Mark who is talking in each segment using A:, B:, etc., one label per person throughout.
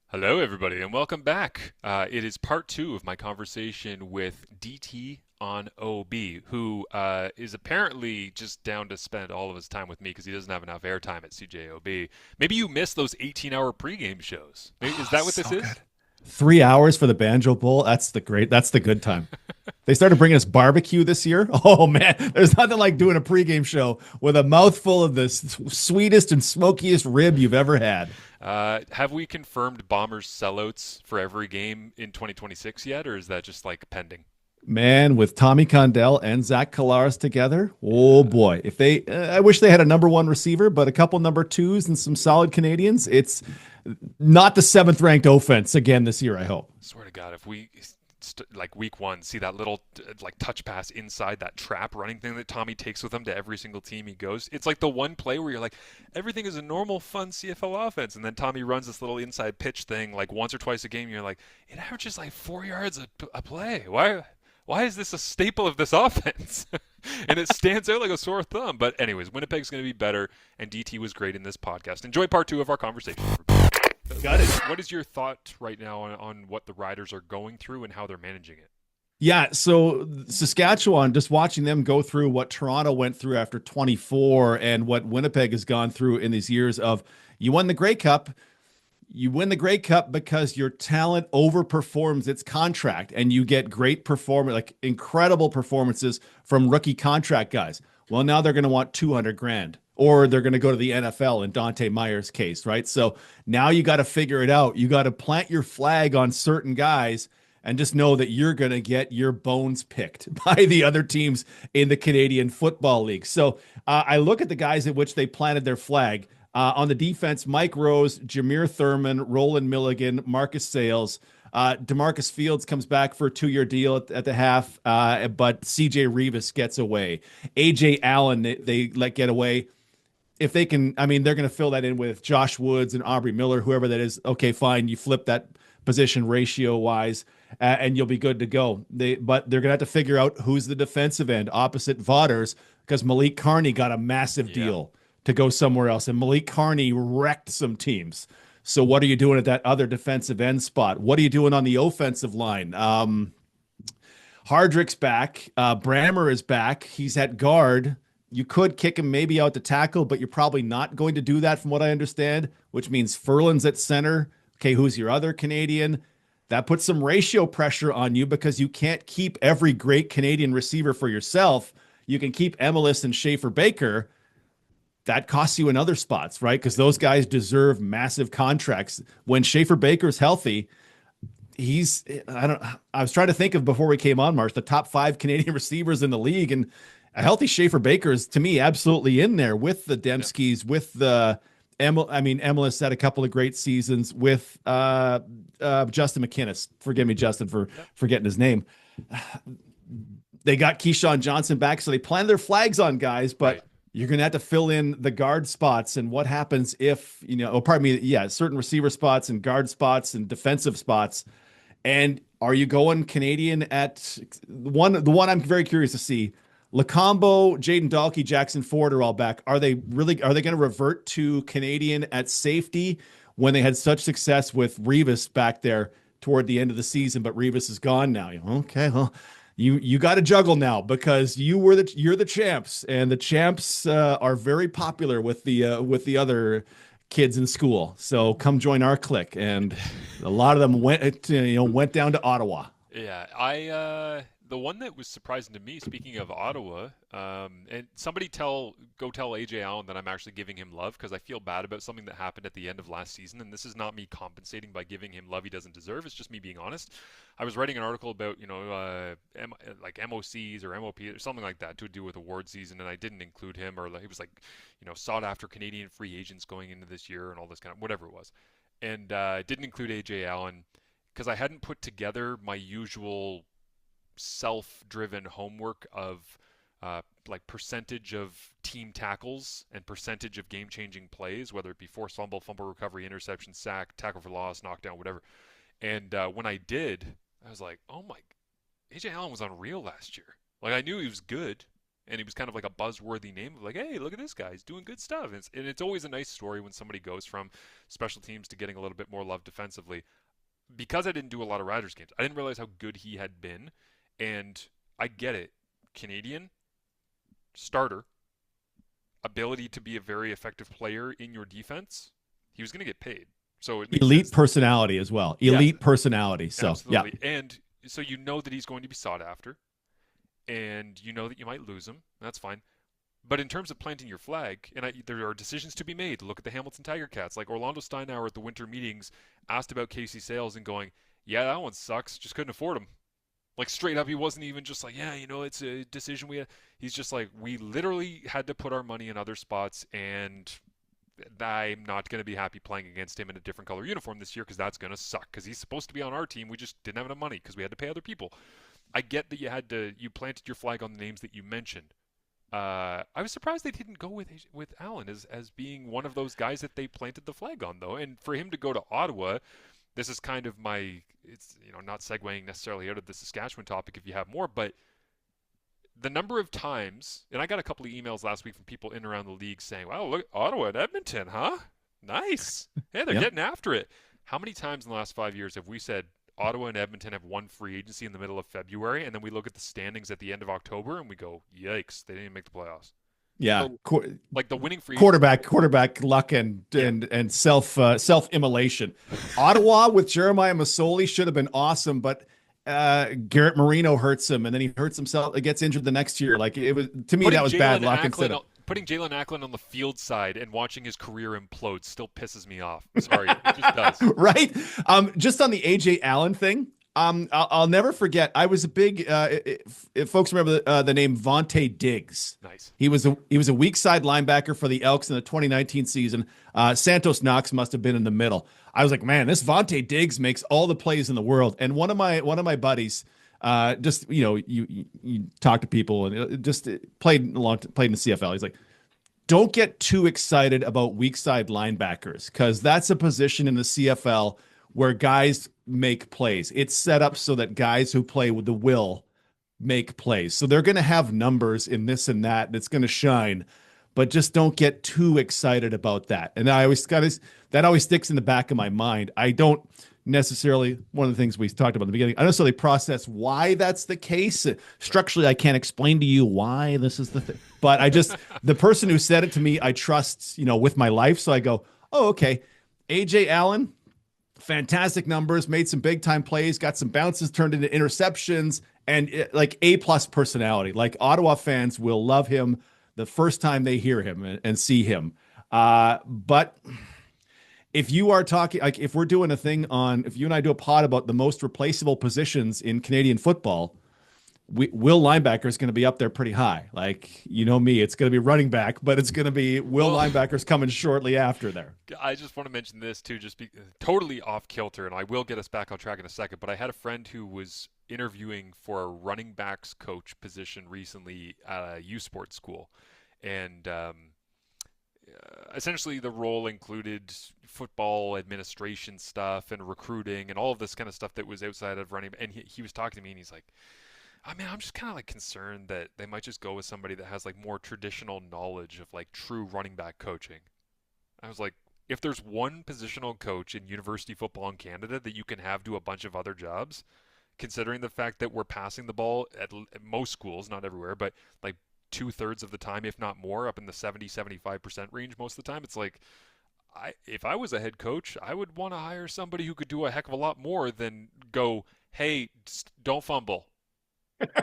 A: Hello, everybody, and welcome back. It is part two of my conversation with DT on OB, who is apparently just down to spend all of his time with me because he doesn't have enough airtime at CJOB. Maybe you missed those 18-hour pregame shows. Is
B: Oh,
A: that what this
B: so
A: is?
B: good. 3 hours for the Banjo Bowl. That's the good time. They started bringing us barbecue this year. Oh man, there's nothing like doing a pregame show with a mouthful of the sweetest and smokiest rib you've ever had.
A: Have we confirmed Bombers sellouts for every game in 2026 yet, or is that just like pending?
B: Man, with Tommy Condell and Zach Collaros together, oh
A: Yeah.
B: boy. If they, I wish they had a number one receiver, but a couple number twos and some solid Canadians. It's not the seventh ranked offense again this year, I hope.
A: Swear to God, if we like week one see that little like touch pass inside that trap running thing that Tommy takes with him to every single team he goes, it's like the one play where you're like, everything is a normal, fun CFL offense, and then Tommy runs this little inside pitch thing like once or twice a game. And you're like, it averages like 4 yards a play. Why is this a staple of this offense? And it stands out like a sore thumb. But anyways, Winnipeg's going to be better, and DT was great in this podcast. Enjoy part two of our conversation.
B: Got it.
A: What is your thought right now on what the Riders are going through and how they're managing it?
B: Yeah, so Saskatchewan, just watching them go through what Toronto went through after 24 and what Winnipeg has gone through in these years of you won the Grey Cup, you win the Grey Cup because your talent overperforms its contract and you get great performance, like incredible performances from rookie contract guys. Well, now they're going to want 200 grand or they're going to go to the NFL in Dante Meyer's case, right? So now you got to figure it out. You got to plant your flag on certain guys and just know that you're going to get your bones picked by the other teams in the Canadian Football League. So I look at the guys at which they planted their flag. On the defense, Mike Rose, Jameer Thurman, Roland Milligan, Marcus Sales. Demarcus Fields comes back for a 2-year deal at the half, but CJ Revis gets away. AJ Allen, they let get away. If they can, I mean, they're going to fill that in with Josh Woods and Aubrey Miller, whoever that is. Okay, fine. You flip that position ratio wise, and you'll be good to go. But they're going to have to figure out who's the defensive end opposite Vaughters because Malik Carney got a massive
A: Yeah.
B: deal to go somewhere else, and Malik Carney wrecked some teams. So what are you doing at that other defensive end spot? What are you doing on the offensive line? Hardrick's back. Brammer is back. He's at guard. You could kick him maybe out to tackle, but you're probably not going to do that from what I understand, which means Furlan's at center. Okay, who's your other Canadian? That puts some ratio pressure on you because you can't keep every great Canadian receiver for yourself. You can keep Emelis and Schaefer Baker. That costs you in other spots, right? Because those guys deserve massive contracts. When Schaefer Baker's healthy, he's I was trying to think of before we came on, Marsh, the top five Canadian receivers in the league, and a healthy Schaefer Baker is to me absolutely in there with the
A: Yeah.
B: Dembskis, with the Emelis had a couple of great seasons with Justin McInnes. Forgive me, Justin, for
A: Yep.
B: forgetting his name. They got Keyshawn Johnson back, so they planted their flags on guys,
A: Right.
B: but you're going to have to fill in the guard spots. And what happens if, oh, pardon me, yeah, certain receiver spots and guard spots and defensive spots. And are you going Canadian at the one I'm very curious to see? Lacombo, Jaden Dalkey, Jackson Ford are all back. Are they going to revert to Canadian at safety when they had such success with Revis back there toward the end of the season, but Revis is gone now? Okay, well, you got to juggle now because you're the champs, and the champs are very popular with the other kids in school. So come join our clique, and a lot of them went down to Ottawa.
A: Yeah, I the one that was surprising to me. Speaking of Ottawa, and somebody go tell AJ Allen that I'm actually giving him love because I feel bad about something that happened at the end of last season, and this is not me compensating by giving him love he doesn't deserve. It's just me being honest. I was writing an article about like MOCs or MOP or something like that to do with award season, and I didn't include him, or he was like sought after Canadian free agents going into this year and all this kind of whatever it was, and didn't include AJ Allen because I hadn't put together my usual self-driven homework of like percentage of team tackles and percentage of game-changing plays, whether it be forced fumble, fumble recovery, interception, sack, tackle for loss, knockdown, whatever. And when I did, I was like, oh my, AJ Allen was unreal last year. Like I knew he was good, And he was kind of like a buzzworthy name of like, hey, look at this guy. He's doing good stuff. And it's always a nice story when somebody goes from special teams to getting a little bit more love defensively. Because I didn't do a lot of Riders games, I didn't realize how good he had been. And I get it. Canadian, starter, ability to be a very effective player in your defense, he was going to get paid. So it makes
B: Elite
A: sense.
B: personality as well.
A: Yeah,
B: Elite personality. So yeah.
A: absolutely. And so you know that he's going to be sought after, and you know that you might lose him. That's fine. But in terms of planting your flag, and there are decisions to be made. Look at the Hamilton Tiger Cats. Like Orlando Steinauer at the winter meetings asked about Casey Sales and going, yeah, that one sucks. Just couldn't afford him. Like straight up, he wasn't even just like, yeah, it's a decision we had. He's just like, we literally had to put our money in other spots, and I'm not going to be happy playing against him in a different color uniform this year because that's going to suck because he's supposed to be on our team. We just didn't have enough money because we had to pay other people. I get that you planted your flag on the names that you mentioned. I was surprised they didn't go with Allen as being one of those guys that they planted the flag on, though. And for him to go to Ottawa, this is kind of it's not segueing necessarily out of the Saskatchewan topic if you have more, but the number of times, and I got a couple of emails last week from people in and around the league saying, wow, look, Ottawa and Edmonton, huh? Nice. Hey, they're
B: Yep.
A: getting after it. How many times in the last 5 years have we said Ottawa and Edmonton have won free agency in the middle of February, and then we look at the standings at the end of October and we go, yikes, they didn't even make the playoffs.
B: Yeah.
A: So, like the winning free
B: Quarterback luck and self immolation. Ottawa with Jeremiah Masoli should have been awesome, but Garrett Marino hurts him, and then he hurts himself. It gets injured the next year. Like it was to me, that was bad luck.
A: Putting Jalen Acklin on the field side and watching his career implode still pisses me off. Sorry, it just does.
B: Right. Just on the AJ Allen thing. I'll never forget. I was a big. If folks remember the name Vontae Diggs.
A: Nice.
B: He was a weak side linebacker for the Elks in the 2019 season. Santos Knox must have been in the middle. I was like, man, this Vontae Diggs makes all the plays in the world. And one of my buddies, just you talk to people and just played in the CFL. He's like, don't get too excited about weak side linebackers because that's a position in the CFL where guys make plays. It's set up so that guys who play with the will make plays. So they're going to have numbers in this and that, and it's going to shine. But just don't get too excited about that. And that always sticks in the back of my mind. I don't necessarily, one of the things we talked about in the beginning, I don't necessarily process why that's the case. Structurally, I can't explain to you why this is the thing. But the person who said it to me, I trust, with my life. So I go, oh, okay. AJ Allen, fantastic numbers, made some big time plays, got some bounces turned into interceptions, and like A+ personality. Like Ottawa fans will love him the first time they hear him and see him. But if you are talking, like if we're doing a thing if you and I do a pod about the most replaceable positions in Canadian football, Will linebacker is going to be up there pretty high. Like, me, it's going to be running back, but it's going to be Will linebackers coming shortly after there.
A: I just want to mention this too, just be totally off kilter, and I will get us back on track in a second, but I had a friend who was interviewing for a running backs coach position recently at a U Sports school. And essentially the role included football administration stuff and recruiting and all of this kind of stuff that was outside of running. And he was talking to me and he's like, I mean, I'm just kind of like concerned that they might just go with somebody that has like more traditional knowledge of like true running back coaching. I was like, if there's one positional coach in university football in Canada that you can have do a bunch of other jobs, considering the fact that we're passing the ball at most schools, not everywhere, but like 2/3 of the time, if not more, up in the 70-75% range most of the time, it's like, if I was a head coach, I would want to hire somebody who could do a heck of a lot more than go, hey, don't fumble.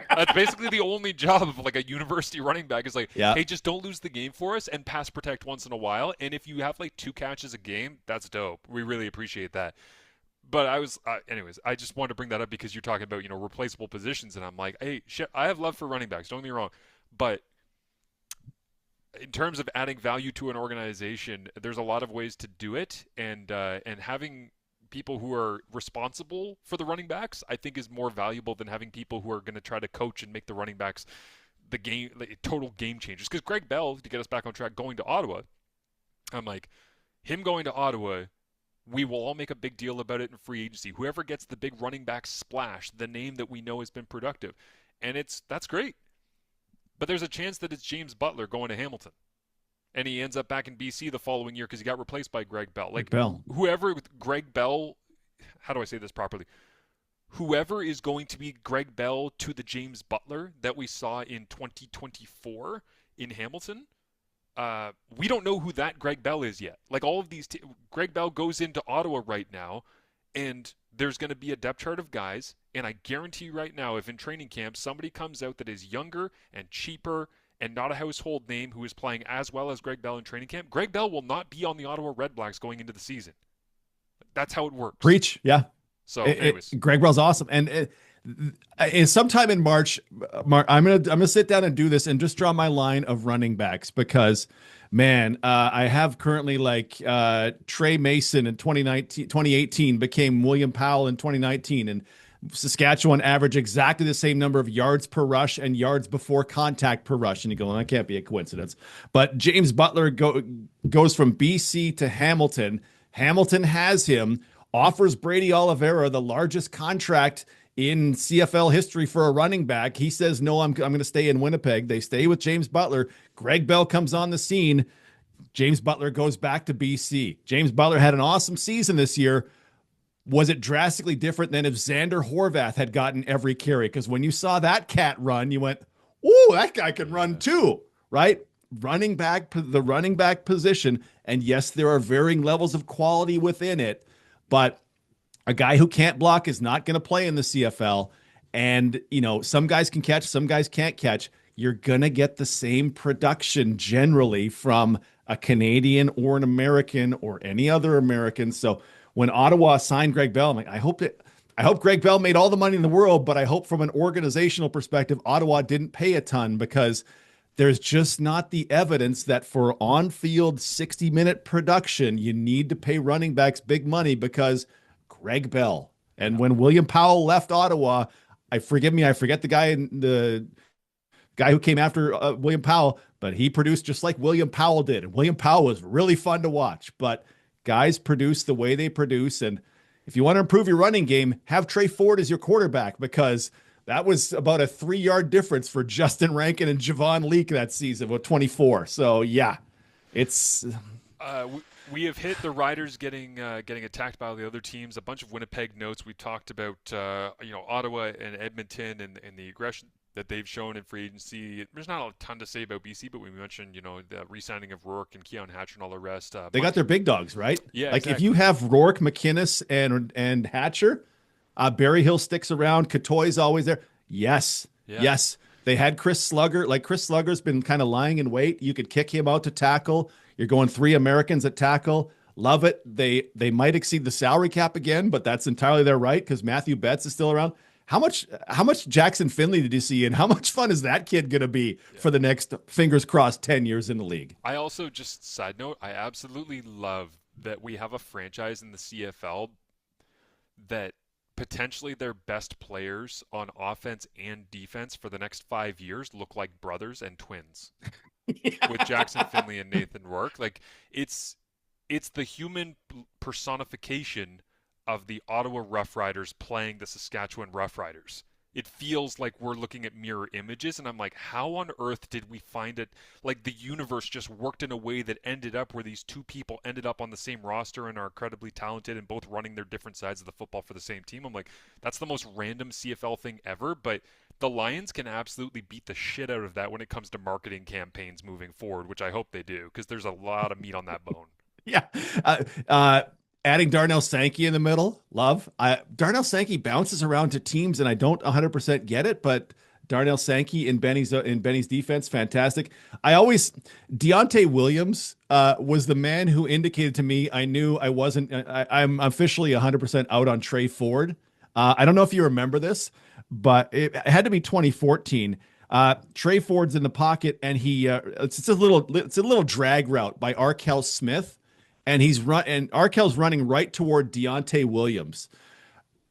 A: That's basically the only job of like a university running back is like, hey, just don't lose the game for us and pass protect once in a while. And if you have like 2 catches a game, that's dope. We really appreciate that. But anyways, I just wanted to bring that up because you're talking about, replaceable positions. And I'm like, hey, shit, I have love for running backs. Don't get me wrong. But in terms of adding value to an organization, there's a lot of ways to do it. And having people who are responsible for the running backs, I think, is more valuable than having people who are going to try to coach and make the running backs the total game changers. Because Greg Bell, to get us back on track, going to Ottawa, I'm like, him going to Ottawa, we will all make a big deal about it in free agency. Whoever gets the big running back splash, the name that we know has been productive, and that's great. But there's a chance that it's James Butler going to Hamilton, and he ends up back in BC the following year because he got replaced by Greg Bell.
B: Like
A: Like
B: Bell.
A: whoever Greg Bell, how do I say this properly? Whoever is going to be Greg Bell to the James Butler that we saw in 2024 in Hamilton, we don't know who that Greg Bell is yet. Like all of these, Greg Bell goes into Ottawa right now, and there's going to be a depth chart of guys. And I guarantee you right now, if in training camp somebody comes out that is younger and cheaper and not a household name who is playing as well as Greg Bell in training camp, Greg Bell will not be on the Ottawa Redblacks going into the season. That's how it works.
B: Preach. Yeah.
A: So, anyways,
B: Greg Bell's awesome. And sometime in March, I'm gonna sit down and do this and just draw my line of running backs because, man, I have currently like Trey Mason in 2018 became William Powell in 2019, and Saskatchewan averaged exactly the same number of yards per rush and yards before contact per rush. And you go, well, that can't be a coincidence. But James Butler goes from BC to Hamilton. Hamilton has him, offers Brady Oliveira the largest contract in CFL history for a running back. He says, no, I'm going to stay in Winnipeg. They stay with James Butler. Greg Bell comes on the scene. James Butler goes back to BC. James Butler had an awesome season this year. Was it drastically different than if Xander Horvath had gotten every carry? Because when you saw that cat run, you went, "Ooh, that guy can run too," right? The running back position. And yes, there are varying levels of quality within it, but a guy who can't block is not going to play in the CFL. And, some guys can catch, some guys can't catch. You're going to get the same production generally from a Canadian or an American or any other American. So when Ottawa signed Greg Bell, I'm like, I hope Greg Bell made all the money in the world, but I hope from an organizational perspective, Ottawa didn't pay a ton because there's just not the evidence that for on-field 60-minute production, you need to pay running backs big money because Greg Bell. And when William Powell left Ottawa, I forget the guy who came after William Powell, but he produced just like William Powell did. And William Powell was really fun to watch, but guys produce the way they produce. And if you want to improve your running game, have Trey Ford as your quarterback because that was about a 3-yard difference for Justin Rankin and Javon Leake that season with 24. So yeah, it's
A: we have hit the Riders getting attacked by all the other teams. A bunch of Winnipeg notes. We talked about Ottawa and Edmonton and the aggression that they've shown in free agency. There's not a ton to say about BC, but we mentioned the re-signing of Rourke and Keon Hatcher and all the rest.
B: They got their big dogs, right?
A: Yeah,
B: like
A: exactly.
B: If you have Rourke, McInnes, and Hatcher, Berryhill sticks around. Katoy's always there. Yes.
A: Yeah.
B: Yes. They had Chris Slugger. Like Chris Slugger's been kind of lying in wait. You could kick him out to tackle. You're going 3 Americans at tackle. Love it. They might exceed the salary cap again, but that's entirely their right because Matthew Betts is still around. How much Jackson Finley did you see, and how much fun is that kid going to be for the next, fingers crossed, 10 years in the league?
A: I also, just side note, I absolutely love that we have a franchise in the CFL that potentially their best players on offense and defense for the next 5 years look like brothers and twins.
B: Yeah.
A: With Jackson Finley and Nathan Rourke. Like it's the human personification of the Ottawa Rough Riders playing the Saskatchewan Rough Riders. It feels like we're looking at mirror images, and I'm like, how on earth did we find it? Like the universe just worked in a way that ended up where these two people ended up on the same roster and are incredibly talented and both running their different sides of the football for the same team. I'm like, that's the most random CFL thing ever, but the Lions can absolutely beat the shit out of that when it comes to marketing campaigns moving forward, which I hope they do, because there's a lot of meat on that bone.
B: Yeah. Adding Darnell Sankey in the middle, love. Darnell Sankey bounces around to teams, and I don't 100% get it, but Darnell Sankey in Benny's defense, fantastic. Deontay Williams was the man who indicated to me I knew I wasn't. I'm officially 100% out on Trey Ford. I don't know if you remember this, but it had to be 2014. Trey Ford's in the pocket, and it's a little drag route by Arkell Smith. And Arkell's running right toward Deontay Williams.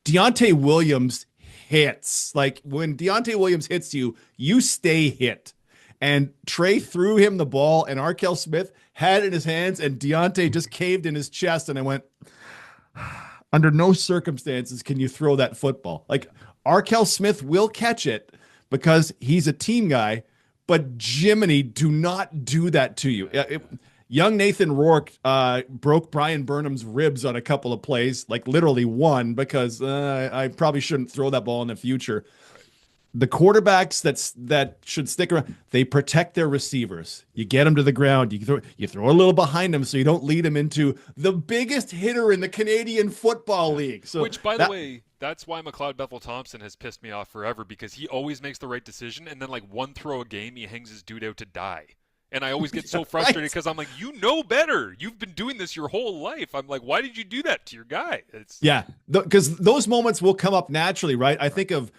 B: Deontay Williams hits. Like when Deontay Williams hits you, you stay hit. And Trey threw him the ball, and Arkell Smith had it in his hands, and Deontay just caved in his chest. And I went, under no circumstances can you throw that football. Like Arkell Smith will catch it because he's a team guy, but Jiminy, do not do that to you.
A: Yeah,
B: Young Nathan Rourke broke Brian Burnham's ribs on a couple of plays, like literally one, because I probably shouldn't throw that ball in the future.
A: right.
B: The quarterbacks that should stick around, they protect their receivers. You get them to the ground. You throw a little behind them so you don't lead them into the biggest hitter in the Canadian Football
A: Yeah.
B: League. So
A: Which, by the
B: that
A: way, that's why McLeod Bethel Thompson has pissed me off forever because he always makes the right decision, and then like one throw a game, he hangs his dude out to die. And I always get so frustrated
B: right.
A: because I'm like, you know better. You've been doing this your whole life. I'm like, why did you do that to your guy? It's
B: Yeah, because those moments will come up naturally, right? I
A: right.
B: think of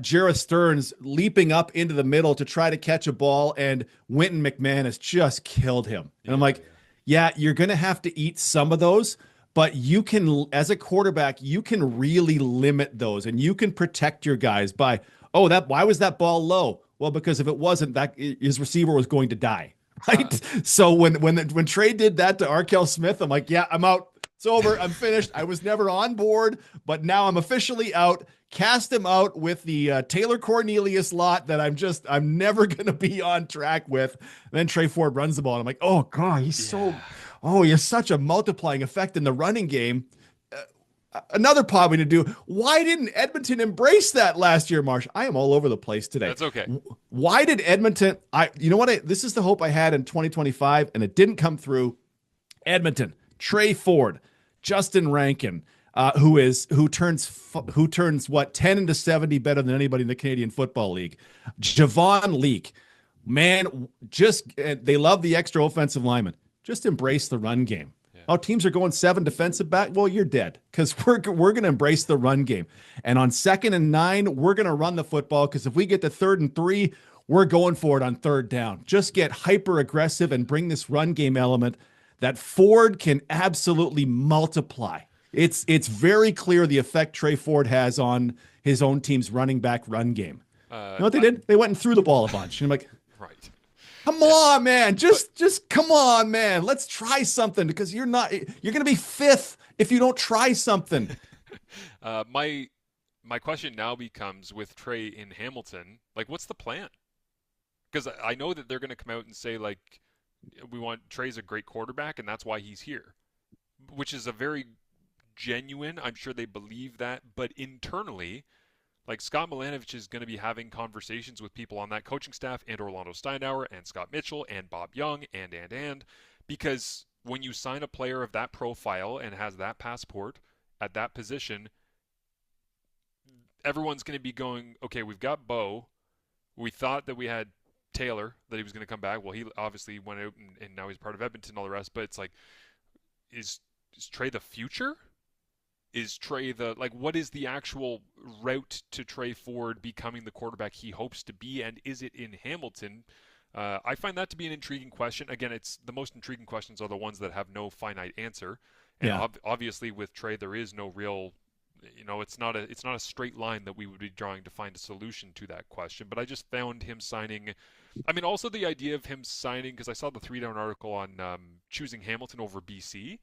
B: Jarrah Stearns leaping up into the middle to try to catch a ball, and Wynton McMahon just killed him. And I'm
A: Yeah,
B: like, yeah, you're going to have to eat some of those, but you can, as a quarterback, you can really limit those, and you can protect your guys by, oh, why was that ball low? Well, because if it wasn't, that his receiver was going to die,
A: yeah.
B: right? So when Trey did that to Arkell Smith, I'm like, yeah, I'm out. It's over. I'm finished. I was never on board, but now I'm officially out. Cast him out with the Taylor Cornelius lot that I'm never going to be on track with. And then Trey Ford runs the ball. And I'm like, oh, God,
A: Yeah.
B: he has such a multiplying effect in the running game. Another pod we need to do. Why didn't Edmonton embrace that last year, Marsh? I am all over the place today.
A: That's okay.
B: Why did Edmonton? You know what? This is the hope I had in 2025, and it didn't come through. Edmonton, Trey Ford, Justin Rankin, who turns what 10 into 70 better than anybody in the Canadian Football League. Javon Leake, man, they love the extra offensive lineman. Just embrace the run game.
A: Yeah.
B: Oh, teams are going 7 defensive back. Well, you're dead because we're going to embrace the run game. And on 2nd and 9, we're going to run the football because if we get to 3rd and 3, we're going for it on 3rd down. Just get hyper aggressive and bring this run game element that Ford can absolutely multiply. It's very clear the effect Trey Ford has on his own team's running back run game. You know what they did? They went and threw the ball a bunch. And I'm like,
A: Right.
B: come
A: Yeah.
B: on, man.
A: But
B: Just come on, man. Let's try something because you're going to be 5th if you don't try something.
A: my question now becomes with Trey in Hamilton, like, what's the plan? Because I know that they're going to come out and say like, we want Trey's a great quarterback and that's why he's here, which is a very genuine. I'm sure they believe that, but internally, like Scott Milanovich is going to be having conversations with people on that coaching staff and Orlando Steinauer and Scott Mitchell and Bob Young and because when you sign a player of that profile and has that passport at that position, everyone's going to be going, okay, we've got Bo. We thought that we had Taylor, that he was going to come back. Well, he obviously went out and now he's part of Edmonton and all the rest. But it's like, is Trey the future? Is Trey what is the actual route to Trey Ford becoming the quarterback he hopes to be? And is it in Hamilton? I find that to be an intriguing question. Again, it's the most intriguing questions are the ones that have no finite answer. And
B: Yeah.
A: obviously with Trey, there is no real, it's not a straight line that we would be drawing to find a solution to that question. But I just found him signing. I mean, also the idea of him signing, because I saw the 3 Down article on choosing Hamilton over BC.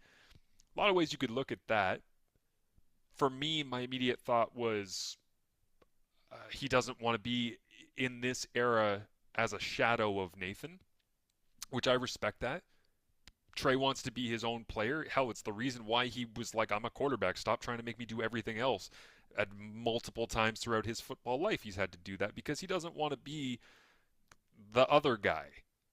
A: A lot of ways you could look at that. For me, my immediate thought was he doesn't want to be in this era as a shadow of Nathan, which I respect that. Trey wants to be his own player. Hell, it's the reason why he was like, I'm a quarterback. Stop trying to make me do everything else. At multiple times throughout his football life, he's had to do that because he doesn't want to be the other guy.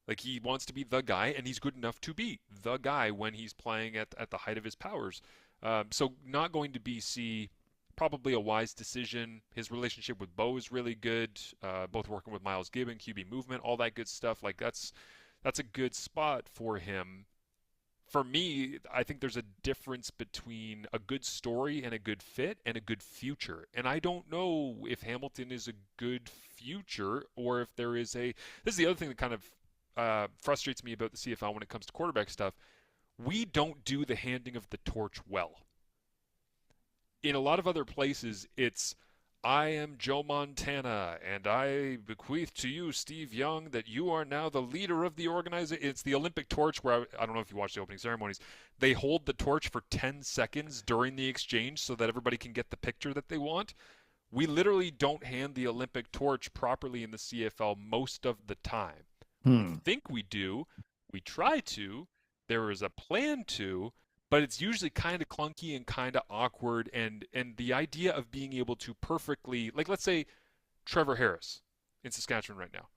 A: Like, he wants to be the guy, and he's good enough to be the guy when he's playing at the height of his powers. So not going to BC, probably a wise decision. His relationship with Bo is really good. Both working with Miles Gibbon, QB movement, all that good stuff. Like, that's a good spot for him. For me, I think there's a difference between a good story and a good fit and a good future. And I don't know if Hamilton is a good future or if there is a... This is the other thing that kind of frustrates me about the CFL when it comes to quarterback stuff. We don't do the handing of the torch well. In a lot of other places, it's, I am Joe Montana, and I bequeath to you, Steve Young, that you are now the leader of the organization. It's the Olympic torch where, I don't know if you watch the opening ceremonies, they hold the torch for 10 seconds during the exchange so that everybody can get the picture that they want. We literally don't hand the Olympic torch properly in the CFL most of the time. We
B: Hmm.
A: think we do, we try to, there is a plan to, but it's usually kind of clunky and kind of awkward. And the idea of being able to perfectly, like, let's say Trevor Harris in Saskatchewan right now,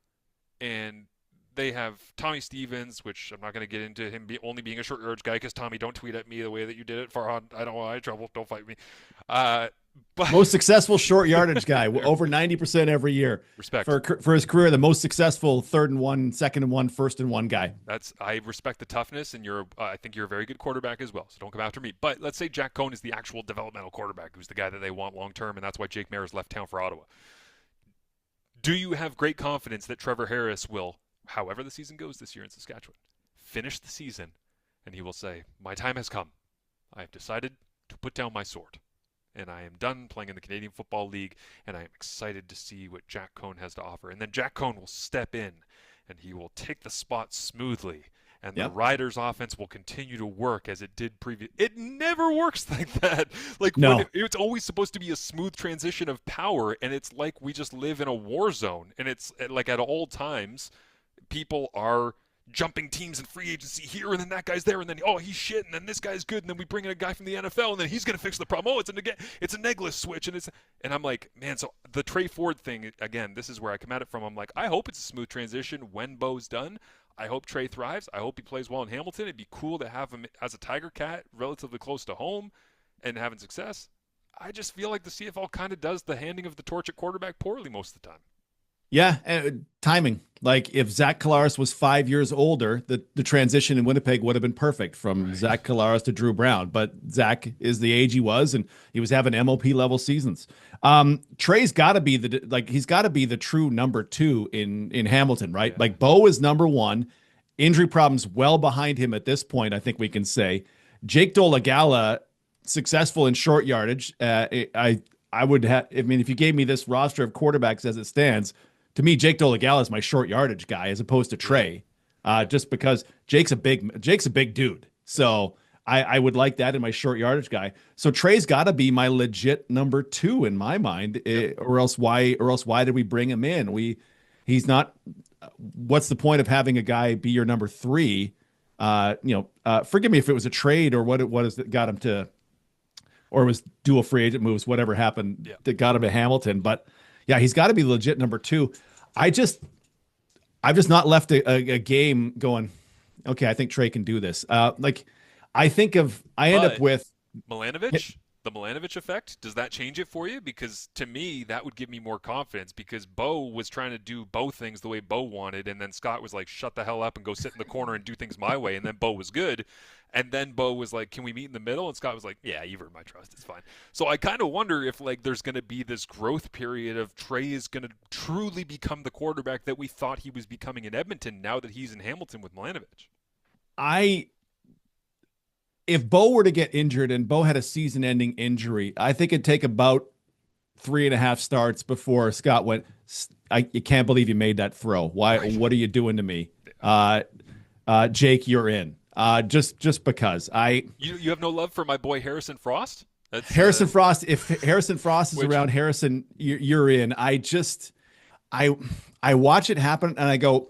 A: and they have Tommy Stevens, which I'm not going to get into him only being a short yardage guy because Tommy, don't tweet at me the way that you did it. Farhan, I don't want any trouble. Don't fight me. Uh, but
B: Most successful short yardage guy, over 90% every year
A: respect.
B: for his career. The most successful 3rd and 1, 2nd and 1, 1st and 1 guy.
A: I respect the toughness, and I think you're a very good quarterback as well. So don't come after me. But let's say Jack Cohn is the actual developmental quarterback, who's the guy that they want long term, and that's why Jake Maris left town for Ottawa. Do you have great confidence that Trevor Harris will, however the season goes this year in Saskatchewan, finish the season, and he will say, "My time has come. I have decided to put down my sword, and I am done playing in the Canadian Football League, and I am excited to see what Jack Cohn has to offer." And then Jack Cohn will step in, and he will take the spot smoothly, and the
B: Yep.
A: Riders' offense will continue to work as it did previous. It never works like that. Like
B: No.
A: it's always supposed to be a smooth transition of power, and it's like we just live in a war zone, and it's like at all times, people are jumping teams in free agency here, and then that guy's there, and then he's shit, and then this guy's good, and then we bring in a guy from the NFL, and then he's gonna fix the problem. It's a negless switch, and I'm like, man. So the Trey Ford thing again, this is where I come at it from. I'm like, I hope it's a smooth transition when Bo's done. I hope Trey thrives. I hope he plays well in Hamilton. It'd be cool to have him as a Tiger Cat, relatively close to home, and having success. I just feel like the CFL kind of does the handing of the torch at quarterback poorly most of the time.
B: Yeah, timing. Like if Zach Collaros was 5 years older, the transition in Winnipeg would have been perfect from
A: Right.
B: Zach Collaros to Drew Brown. But Zach is the age he was, and he was having MOP level seasons. Trey's got to be he's got to be the true number 2 in Hamilton, right?
A: Yeah.
B: Like Bo is number 1. Injury problems well behind him at this point. I think we can say Jake Dolagala successful in short yardage. I would have. I mean, if you gave me this roster of quarterbacks as it stands, to me, Jake Dolagala is my short yardage guy as opposed to Trey, just because Jake's a big dude. So I would like that in my short yardage guy. So Trey's got to be my legit number 2 in my mind, or else why did we bring him in? He's not. What's the point of having a guy be your number 3? Forgive me if it was a trade or what is that got him to, or it was dual free agent moves, whatever happened that got him to Hamilton, but. Yeah, he's got to be legit number 2. I've just not left a game going, okay, I think Trey can do this. I end up with
A: Milanovic, the Milanovic effect. Does that change it for you? Because to me, that would give me more confidence because Bo was trying to do Bo things the way Bo wanted, and then Scott was like, shut the hell up and go sit in the corner and do things my way, and then Bo was good. And then Bo was like, can we meet in the middle? And Scott was like, yeah, you've earned my trust. It's fine. So I kind of wonder if like there's going to be this growth period of Trey is going to truly become the quarterback that we thought he was becoming in Edmonton now that he's in Hamilton with Milanovic.
B: If Bo were to get injured and Bo had a season-ending injury, I think it'd take about 3.5 starts before Scott went, you can't believe you made that throw. Why?
A: Right.
B: What are you doing to me? Jake, you're in. Just because
A: you have no love for my boy Harrison Frost.
B: That's Harrison Frost. If Harrison Frost is around Harrison, you're in. I watch it happen and I go,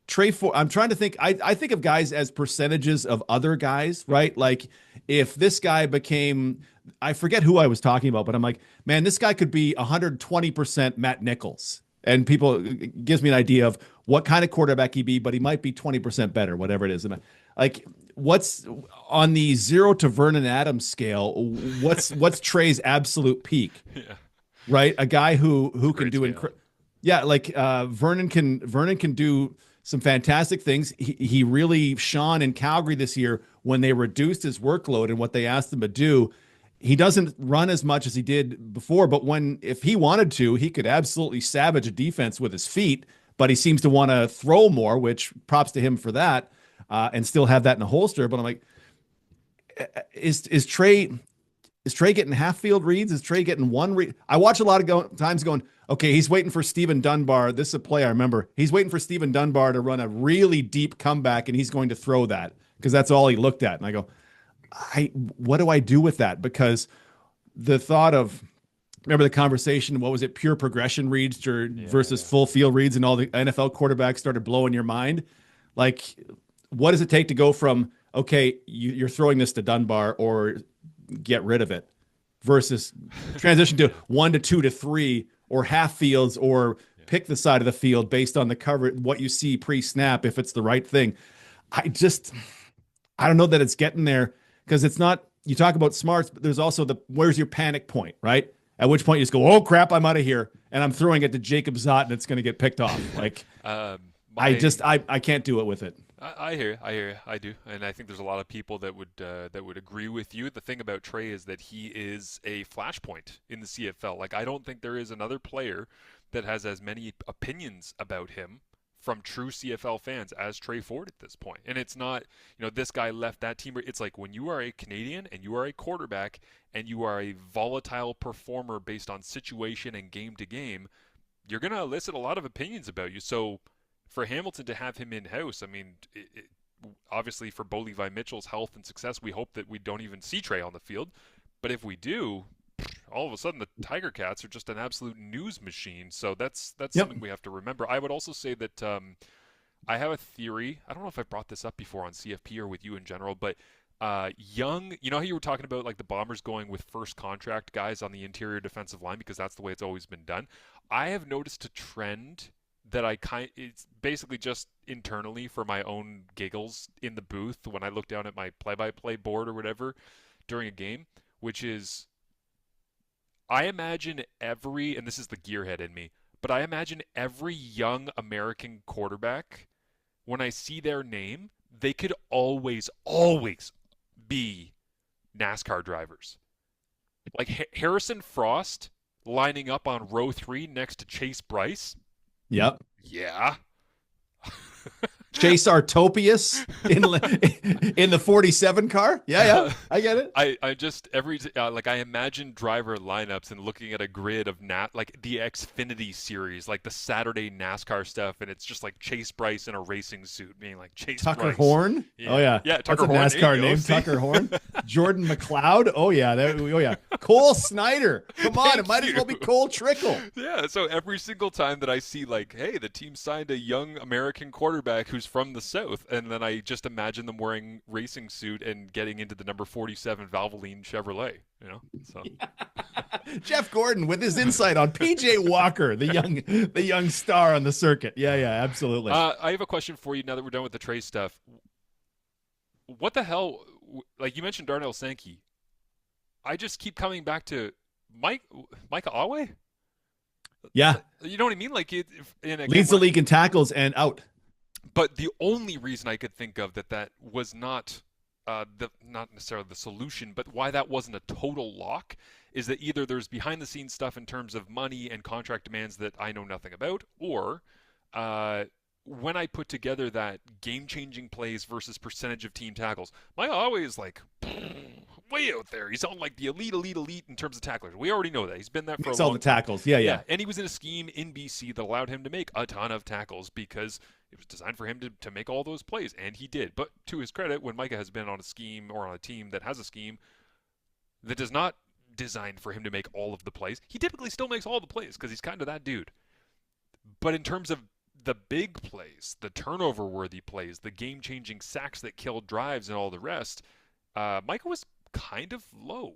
B: Trey Ford. I'm trying to think. I think of guys as percentages of other guys, right? Like if this guy became, I forget who I was talking about, but I'm like, man, this guy could be 120% Matt Nichols. And it gives me an idea of what kind of quarterback he'd be, but he might be 20% better, whatever it is. And like, what's on the 0 to Vernon Adams scale? What's Trey's absolute peak?
A: Yeah.
B: Right, a guy who can do Vernon can do some fantastic things. He really shone in Calgary this year when they reduced his workload and what they asked him to do. He doesn't run as much as he did before, but if he wanted to, he could absolutely savage a defense with his feet, but he seems to want to throw more, which props to him for that, and still have that in a holster. But I'm like, is Trey getting half field reads? Is Trey getting one read? I watch a lot of times going, okay, he's waiting for Stephen Dunbar. This is a play I remember. He's waiting for Stephen Dunbar to run a really deep comeback, and he's going to throw that because that's all he looked at. And I go, what do I do with that? Because the thought of remember the conversation, what was it, pure progression reads or
A: Yeah,
B: versus
A: yeah.
B: full field reads, and all the NFL quarterbacks started blowing your mind. Like, what does it take to go from, okay, you're throwing this to Dunbar or get rid of it, versus transition to
A: Yeah,
B: 1 to 2 to 3 or half fields, or
A: yeah.
B: pick the side of the field based on the cover, what you see pre-snap, if it's the right thing. I just, I don't know that it's getting there, because it's not, you talk about smarts, but there's also the, where's your panic point, right? At which point you just go, oh crap, I'm out of here. And I'm throwing it to Jacob Zott and it's going to get picked off. Like,
A: Um,
B: I
A: my
B: just, I can't do it with it.
A: I hear you, I do, and I think there's a lot of people that would agree with you. The thing about Trey is that he is a flashpoint in the CFL. Like I don't think there is another player that has as many opinions about him from true CFL fans as Trey Ford at this point. And it's not, this guy left that team. It's like when you are a Canadian and you are a quarterback and you are a volatile performer based on situation and game to game, you're going to elicit a lot of opinions about you. So for Hamilton to have him in-house, I mean, obviously for Bo Levi Mitchell's health and success, we hope that we don't even see Trey on the field. But if we do, all of a sudden the Tiger Cats are just an absolute news machine. So that's
B: Yep.
A: something we have to remember. I would also say that I have a theory. I don't know if I've brought this up before on CFP or with you in general, but young, you know how you were talking about like the Bombers going with first contract guys on the interior defensive line because that's the way it's always been done. I have noticed a trend that it's basically just internally for my own giggles in the booth when I look down at my play-by-play board or whatever during a game, which is I imagine and this is the gearhead in me, but I imagine every young American quarterback, when I see their name, they could always be NASCAR drivers. Like Harrison Frost lining up on row 3 next to Chase Bryce.
B: Yep.
A: Yeah.
B: Chase Artopius in the 47 car. Yeah, yeah, I get it.
A: I just like I imagine driver lineups and looking at a grid of like the Xfinity series, like the Saturday NASCAR stuff, and it's just like Chase Bryce in a racing suit, being like Chase
B: Tucker
A: Bryce.
B: Horn.
A: Yeah.
B: Oh yeah,
A: Yeah,
B: that's
A: Tucker
B: a
A: Horn.
B: NASCAR name.
A: See?
B: Tucker Horn. Jordan McLeod. Oh yeah, oh yeah. Cole Snyder. Come on, it might as well be Cole Trickle.
A: Yeah, so every single time that I see like, hey, the team signed a young American quarterback who's from the South, and then I just imagine them wearing racing suit and getting into the number 47 Valvoline Chevrolet, So
B: Jeff Gordon with his insight on PJ Walker, the young star on the circuit. Yeah, yeah, absolutely.
A: I have a question for you now that we're done with the Trey stuff. What the hell? Like you mentioned Darnell Sankey. I just keep coming back to Micah Awe.
B: Yeah,
A: You know what I mean? Like
B: leads the league in tackles and out.
A: But the only reason I could think of that was not not necessarily the solution, but why that wasn't a total lock is that either there's behind the scenes stuff in terms of money and contract demands that I know nothing about, or when I put together that game-changing plays versus percentage of team tackles, my always like way out there. He's on like the elite in terms of tacklers. We already know that. He's been that for
B: Makes
A: a long
B: all the
A: time.
B: tackles. Yeah.
A: And he was in a scheme in BC that allowed him to make a ton of tackles because it was designed for him to make all those plays, and he did. But to his credit, when Micah has been on a scheme or on a team that has a scheme that does not design for him to make all of the plays, he typically still makes all the plays because he's kind of that dude. But in terms of the big plays, the turnover-worthy plays, the game-changing sacks that killed drives and all the rest, Micah was kind of low.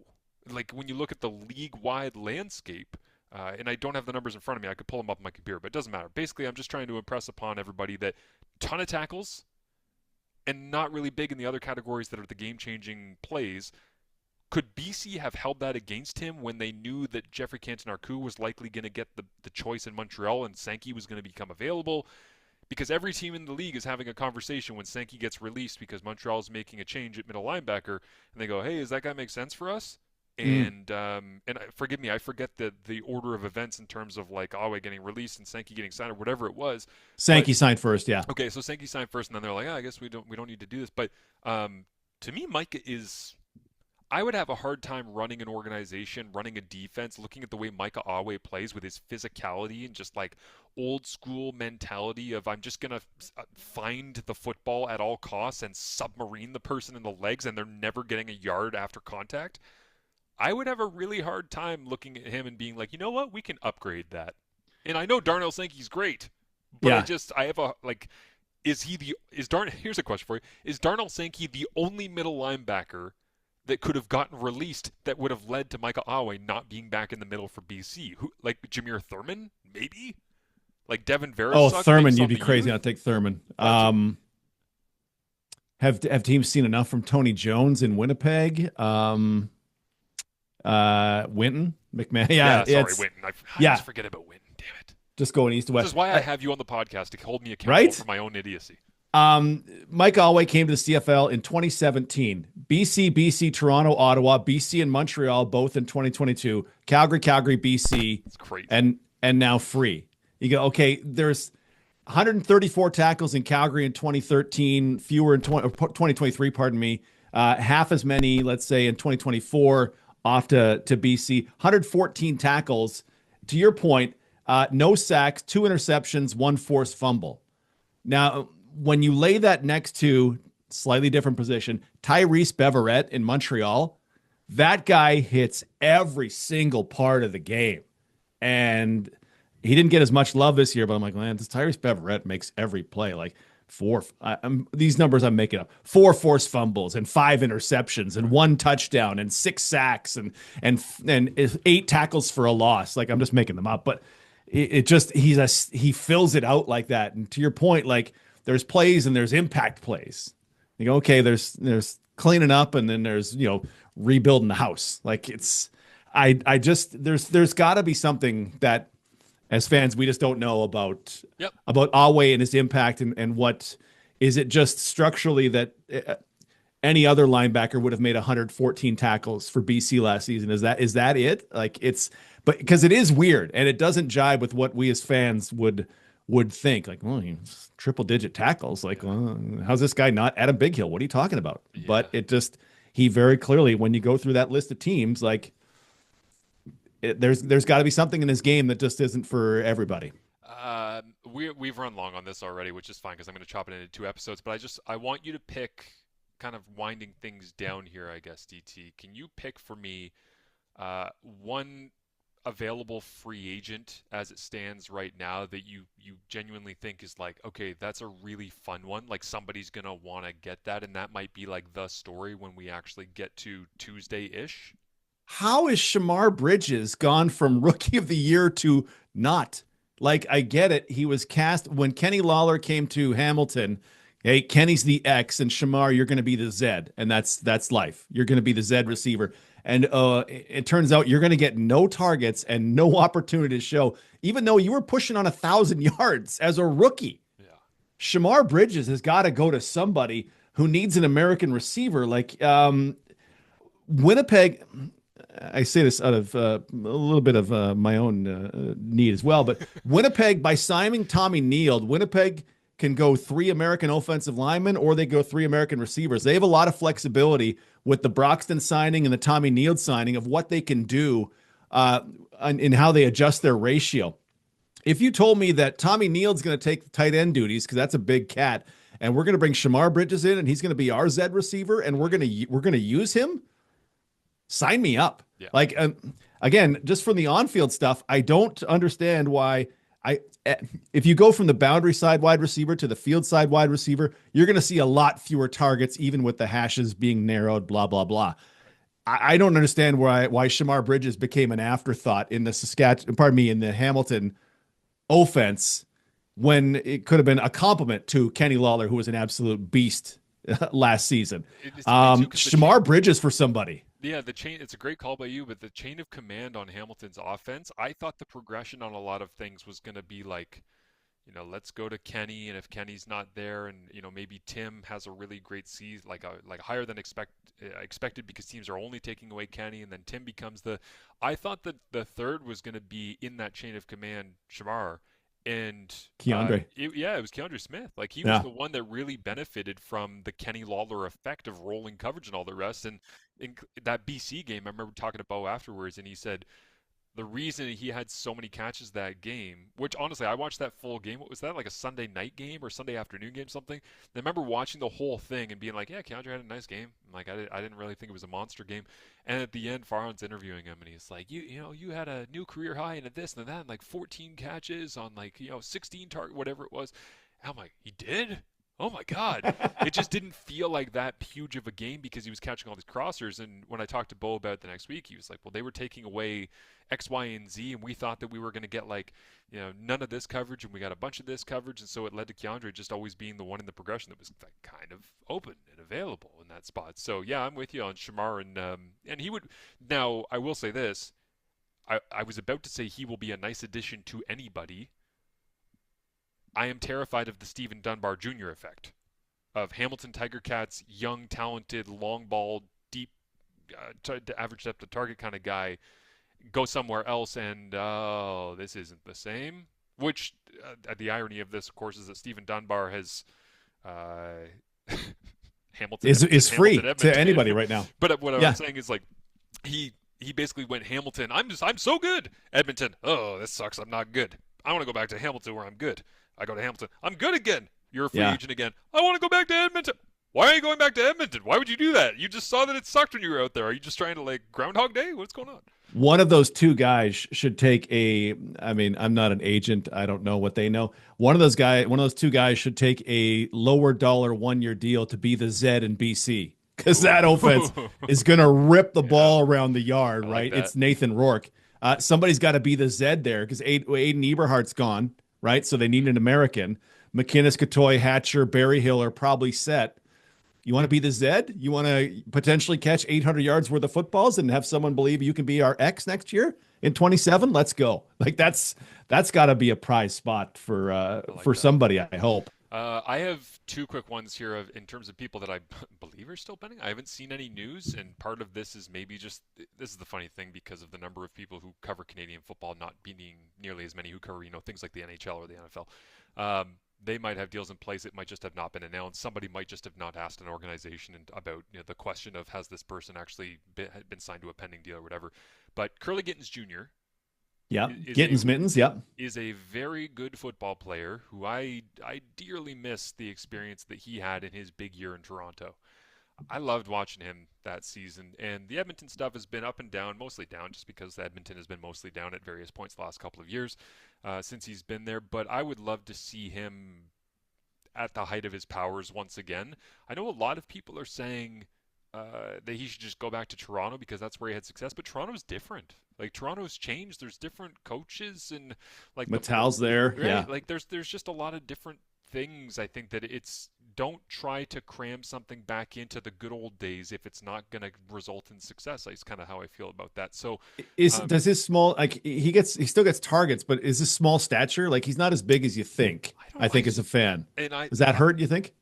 A: Like when you look at the league-wide landscape, and I don't have the numbers in front of me. I could pull them up on my computer, but it doesn't matter. Basically, I'm just trying to impress upon everybody that ton of tackles and not really big in the other categories that are the game-changing plays. Could BC have held that against him when they knew that Jeffrey Canton-Arcou was likely going to get the choice in Montreal and Sankey was going to become available? Because every team in the league is having a conversation when Sankey gets released because Montreal is making a change at middle linebacker, and they go, hey, does that guy make sense for us? And forgive me, I forget the order of events in terms of like Awe getting released and Sankey getting signed or whatever it was.
B: Sankey signed first, yeah.
A: Okay, so Sankey signed first, and then they're like, I guess we don't need to do this. But to me, Micah is. I would have a hard time running an organization, running a defense, looking at the way Micah Awe plays with his physicality and just like old school mentality of I'm just going to find the football at all costs and submarine the person in the legs and they're never getting a yard after contact. I would have a really hard time looking at him and being like, you know what, we can upgrade that. And I know Darnell Sankey's great, but
B: Yeah.
A: I have a like, is Darn? Here's a question for you: Is Darnell Sankey the only middle linebacker that could have gotten released that would have led to Michael Awe not being back in the middle for BC? Who like Jameer Thurman, maybe? Like Devin
B: Oh,
A: Verasuk
B: Thurman,
A: based
B: you'd
A: on
B: be
A: the
B: crazy
A: youth?
B: not to take Thurman.
A: That's what,
B: Have teams seen enough from Tony Jones in Winnipeg? Winton, McMahon. Yeah,
A: yeah, sorry,
B: it's
A: Winton. I always
B: yeah,
A: forget about Winton. Damn it.
B: just going east to
A: This
B: west.
A: is why I have you on the podcast to hold me accountable
B: Right?
A: for my own idiocy.
B: Mike Alway came to the CFL in 2017. BC, Toronto, Ottawa, BC and Montreal both in 2022. Calgary, BC,
A: It's crazy.
B: and now free. You go, okay, there's 134 tackles in Calgary in 2013, fewer in 2023, pardon me. Half as many, let's say, in 2024 off to BC. 114 tackles. To your point, no sacks, 2 interceptions, 1 forced fumble. Now, when you lay that next to slightly different position, Tyrese Beverette in Montreal, that guy hits every single part of the game. And he didn't get as much love this year, but I'm like, man, this Tyrese Beverette makes every play. Like these numbers I'm making up: 4 forced fumbles and 5 interceptions and 1 touchdown and 6 sacks and 8 tackles for a loss. Like I'm just making them up, but it just he fills it out like that. And to your point, like there's plays and there's impact plays. You go, okay, there's cleaning up and then there's rebuilding the house. Like I just there's got to be something that as fans we just don't know
A: Yep.
B: about Awe and his impact and what is it just structurally that any other linebacker would have made 114 tackles for BC last season. Is that it? Like but because it is weird and it doesn't jibe with what we as fans would think. Like, well, he's triple digit tackles. Like, well, how's this guy not Adam Big Hill? What are you talking about?
A: Yeah.
B: But he very clearly, when you go through that list of teams, like there's got to be something in his game that just isn't for everybody.
A: We've run long on this already, which is fine because I'm going to chop it into 2 episodes. But I want you to pick, kind of winding things down here, I guess. DT, can you pick for me one available free agent as it stands right now that you genuinely think is like, okay, that's a really fun one. Like somebody's gonna want to get that, and that might be like the story when we actually get to Tuesday-ish.
B: How is Shamar Bridges gone from rookie of the year to not? Like, I get it. He was cast when Kenny Lawler came to Hamilton. Hey, Kenny's the X, and Shamar, you're going to be the Z, and that's life. You're going to be the Z
A: Right.
B: receiver, and it turns out you're going to get no targets and no opportunity to show, even though you were pushing on 1,000 yards as a rookie.
A: Yeah.
B: Shamar Bridges has got to go to somebody who needs an American receiver. Like Winnipeg, I say this out of a little bit of my own need as well, but Winnipeg, by signing Tommy Neal, Winnipeg can go 3 American offensive linemen or they go 3 American receivers. They have a lot of flexibility with the Broxton signing and the Tommy Neal signing of what they can do in how they adjust their ratio. If you told me that Tommy Neal's going to take the tight end duties because that's a big cat, and we're going to bring Shamar Bridges in and he's going to be our Z receiver and we're going to use him, sign me up.
A: Yeah.
B: Like again, just from the on-field stuff, I don't understand why if you go from the boundary side wide receiver to the field side wide receiver, you're going to see a lot fewer targets, even with the hashes being narrowed. Blah blah blah. I don't understand why Shamar Bridges became an afterthought in the in the Hamilton offense when it could have been a compliment to Kenny Lawler, who was an absolute beast last season.
A: It's funny too, 'cause
B: Shamar Bridges for somebody.
A: yeah, the chain, it's a great call by you, but the chain of command on Hamilton's offense, I thought the progression on a lot of things was going to be like, let's go to Kenny, and if Kenny's not there, and maybe Tim has a really great season, like higher than expected because teams are only taking away Kenny, and then Tim becomes the. I thought that the third was going to be in that chain of command, Shamar, and
B: Keandre.
A: it was Keandre Smith. Like he was
B: Yeah.
A: the one that really benefited from the Kenny Lawler effect of rolling coverage and all the rest. And in that BC game, I remember talking to Bo afterwards, and he said the reason he had so many catches that game, which honestly, I watched that full game. What was that, like a Sunday night game or Sunday afternoon game, something? And I remember watching the whole thing and being like, yeah, Keandre had a nice game. Like, I didn't really think it was a monster game. And at the end, Farhan's interviewing him, and he's like, you had a new career high and a this and that, and like 14 catches on like, 16 target, whatever it was. And I'm like, he did? Oh my God. It just didn't feel like that huge of a game because he was catching all these crossers. And when I talked to Bo about it the next week, he was like, well, they were taking away X, Y, and Z, and we thought that we were going to get like, none of this coverage, and we got a bunch of this coverage. And so it led to Keandre just always being the one in the progression that was like kind of open and available in that spot. So yeah, I'm with you on Shamar. And he would, now I will say this, I was about to say he will be a nice addition to anybody. I am terrified of the Stephen Dunbar Jr. effect of Hamilton Tiger Cats, young, talented, long ball, deep, average depth of target kind of guy, go somewhere else and, oh, this isn't the same. Which, the irony of this, of course, is that Stephen Dunbar has Hamilton,
B: Is
A: Edmonton,
B: free
A: Hamilton,
B: to
A: Edmonton.
B: anybody right now.
A: But what
B: Yeah.
A: I'm saying is like he basically went Hamilton. I'm so good. Edmonton. Oh, this sucks. I'm not good. I want to go back to Hamilton where I'm good. I go to Hamilton. I'm good again. You're a free
B: Yeah.
A: agent again. I want to go back to Edmonton. Why are you going back to Edmonton? Why would you do that? You just saw that it sucked when you were out there. Are you just trying to like Groundhog Day? What's going on?
B: One of those two guys should take a, I mean, I'm not an agent. I don't know what they know. One of those two guys should take a lower dollar 1 year deal to be the Z in BC because that offense
A: Ooh.
B: is going to rip the
A: Yeah,
B: ball around the yard,
A: I like
B: right?
A: that.
B: It's Nathan Rourke. Somebody's got to be the Z there because Aiden Eberhardt's gone, right? So they need an American. McInnes, Katoy, Hatcher, Berryhill are probably set. You want to be the Z? You want to potentially catch 800 yards worth of footballs and have someone believe you can be our X next year in 27? Let's go. Like that's got to be a prize spot
A: I like
B: for
A: that.
B: somebody, I hope.
A: I have two quick ones here in terms of people that I believe are still pending. I haven't seen any news, and part of this is maybe just this is the funny thing because of the number of people who cover Canadian football not being nearly as many who cover things like the NHL or the NFL. They might have deals in place. It might just have not been announced. Somebody might just have not asked an organization about the question of has this person actually been signed to a pending deal or whatever. But Curly Gittens Jr.
B: Yeah.
A: is a
B: Gittens mittens. Yep.
A: is a very good football player who I dearly miss the experience that he had in his big year in Toronto. I loved watching him that season, and the Edmonton stuff has been up and down, mostly down, just because Edmonton has been mostly down at various points the last couple of years since he's been there. But I would love to see him at the height of his powers once again. I know a lot of people are saying that he should just go back to Toronto because that's where he had success. But Toronto's different. Like Toronto's changed. There's different coaches and like
B: Mattel's there.
A: right.
B: Yeah.
A: Like there's just a lot of different things. I think that it's don't try to cram something back into the good old days if it's not going to result in success. That's kind of how I feel about that. So um,
B: Does his small like he still gets targets, but is his small stature like he's not as big as you think?
A: I don't
B: I think
A: I
B: as a fan,
A: and
B: does that hurt? You think?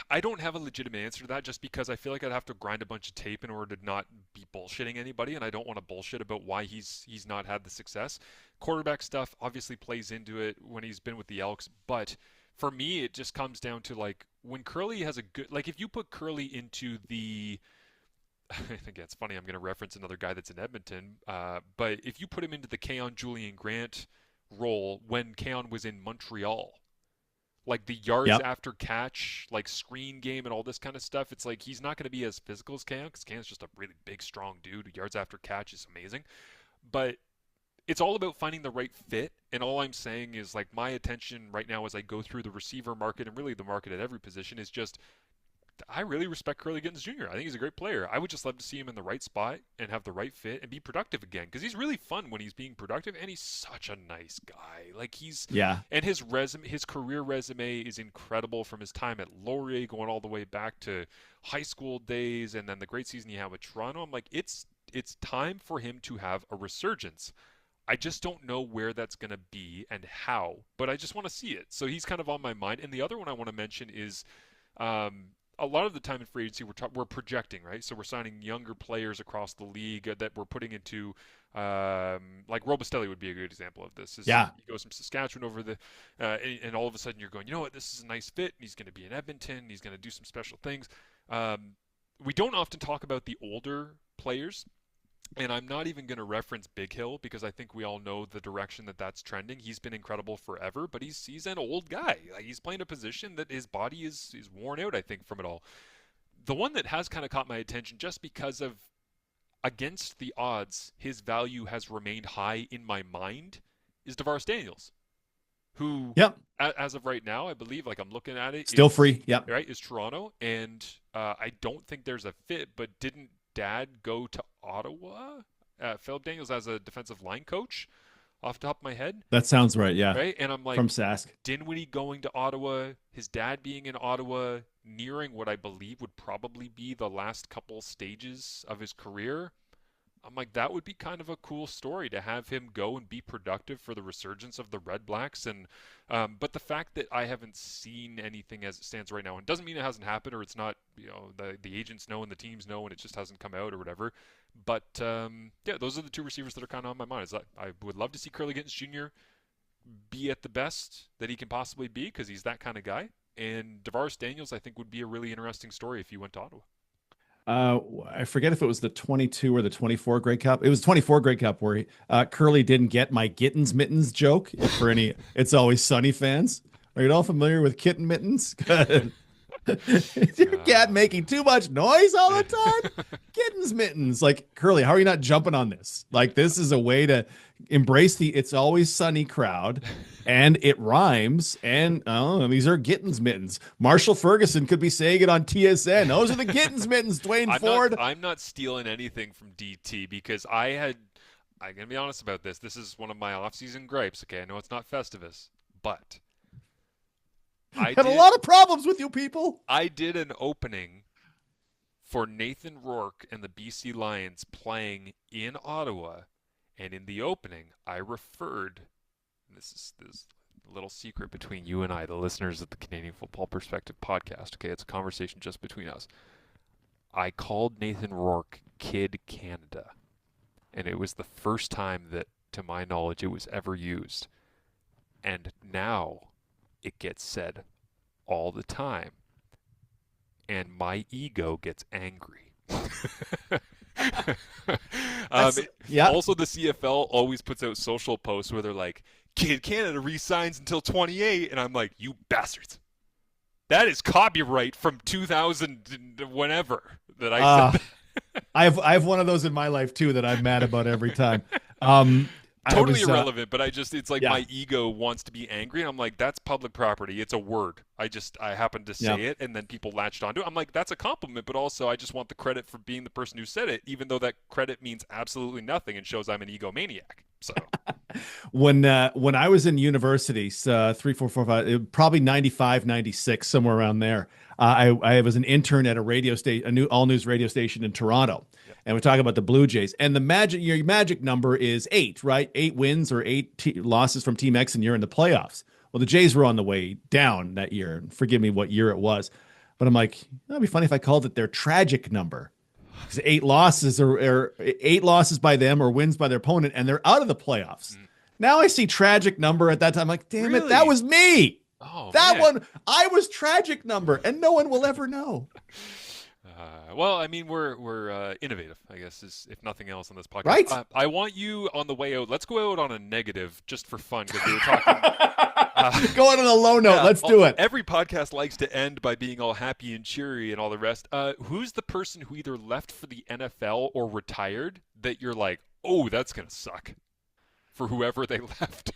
A: I don't have a legitimate answer to that just because I feel like I'd have to grind a bunch of tape in order to not be bullshitting anybody, and I don't want to bullshit about why he's not had the success. Quarterback stuff obviously plays into it when he's been with the Elks, but for me it just comes down to like when Curly has a good like if you put Curly into the again, it's funny. I'm going to reference another guy that's in Edmonton, but if you put him into the Keon Julian Grant role when Keon was in Montreal, like the yards
B: Yep.
A: after catch, like screen game and all this kind of stuff. It's like he's not going to be as physical as Cam because Cam's just a really big, strong dude. Yards after catch is amazing, but it's all about finding the right fit. And all I'm saying is like my attention right now as I go through the receiver market and really the market at every position is just I really respect Curly Gittens Jr. I think he's a great player. I would just love to see him in the right spot and have the right fit and be productive again because he's really fun when he's being productive and he's such a nice guy. Like
B: Yeah.
A: and his career resume is incredible from his time at Laurier going all the way back to high school days and then the great season he had with Toronto. I'm like it's time for him to have a resurgence. I just don't know where that's going to be and how, but I just want to see it. So he's kind of on my mind. And the other one I want to mention is a lot of the time in free agency we're projecting, right? So we're signing younger players across the league that we're putting into like Robustelli would be a good example of this.
B: Yeah.
A: He goes from Saskatchewan over and all of a sudden you're going, you know what, this is a nice fit. And he's going to be in Edmonton. He's going to do some special things. We don't often talk about the older players. And I'm not even going to reference Big Hill because I think we all know the direction that that's trending. He's been incredible forever, but he's an old guy. Like, he's playing a position that his body is worn out, I think, from it all. The one that has kind of caught my attention just because of against the odds, his value has remained high in my mind is DeVaris Daniels, who,
B: Yep.
A: as of right now, I believe, like I'm looking at it,
B: Still
A: is
B: free. Yep.
A: right is Toronto, and I don't think there's a fit. But didn't Dad go to Ottawa? Philip Daniels as a defensive line coach, off the top of my head,
B: That sounds right. Yeah.
A: right? And I'm like,
B: From Sask.
A: Dinwiddie going to Ottawa, his dad being in Ottawa, nearing what I believe would probably be the last couple stages of his career. I'm like, that would be kind of a cool story to have him go and be productive for the resurgence of the Red Blacks. And but the fact that I haven't seen anything as it stands right now, and doesn't mean it hasn't happened or it's not, the agents know and the teams know and it just hasn't come out or whatever. But yeah, those are the two receivers that are kind of on my mind. Is that I would love to see Curly Gittens Jr. be at the best that he can possibly be because he's that kind of guy. And DeVaris Daniels, I think, would be a really interesting story if he went to Ottawa.
B: I forget if it was the 22 or the 24 Grey Cup. It was 24 Grey Cup where Curly didn't get my Gittens mittens joke. For any It's Always Sunny fans, are you all familiar with kitten mittens? Is your cat making too much noise all the time? Kittens mittens. Like, Curly, how are you not jumping on this? Like, this is a way to embrace the It's Always Sunny crowd, and it rhymes. And these are Gittens mittens. Marshall Ferguson could be saying it on TSN. Those are the Gittens mittens, Dwayne Ford.
A: I'm not stealing anything from DT because I'm going to be honest about this. This is one of my off-season gripes. Okay, I know it's not Festivus, but
B: I had a lot of problems with you people.
A: I did an opening for Nathan Rourke and the BC Lions playing in Ottawa, and in the opening, I referred, and this is a little secret between you and I, the listeners of the Canadian Football Perspective podcast, okay? It's a conversation just between us. I called Nathan Rourke Kid Canada, and it was the first time that, to my knowledge, it was ever used. And now it gets said all the time, and my ego gets angry.
B: Yeah.
A: Also, the CFL always puts out social posts where they're like, Kid Canada re-signs until 28, and I'm like, you bastards. That is copyright from 2000 whenever that I said that.
B: I have one of those in my life too that I'm mad about every time.
A: Totally irrelevant, but it's like
B: yeah.
A: my ego wants to be angry, and I'm like, that's public property. It's a word. I happened to say it, and then people latched onto it. I'm like, that's a compliment, but also I just want the credit for being the person who said it, even though that credit means absolutely nothing and shows I'm an egomaniac. So
B: when I was in university, 3, 4, 4, 5, probably 95, 96, somewhere around there, I was an intern at a radio station, a new all news radio station in Toronto. And we're talking about the Blue Jays. And your magic number is 8, right? 8 wins or 8 losses from Team X, and you're in the playoffs. Well, the Jays were on the way down that year. Forgive me what year it was. But I'm like, that'd be funny if I called it their tragic number. Because 8 losses or 8 losses by them or wins by their opponent, and they're out of the playoffs. Now I see tragic number at that time. I'm like, damn it, that was me.
A: Oh,
B: that
A: man.
B: one, I was tragic number, and no one will ever know.
A: Well, I mean, we're innovative, I guess, if nothing else on this podcast.
B: Right.
A: I want you on the way out. Let's go out on a negative just for fun because we were talking.
B: Going on a low note. Let's do it.
A: Every podcast likes to end by being all happy and cheery and all the rest. Who's the person who either left for the NFL or retired that you're like, oh, that's going to suck for whoever they left?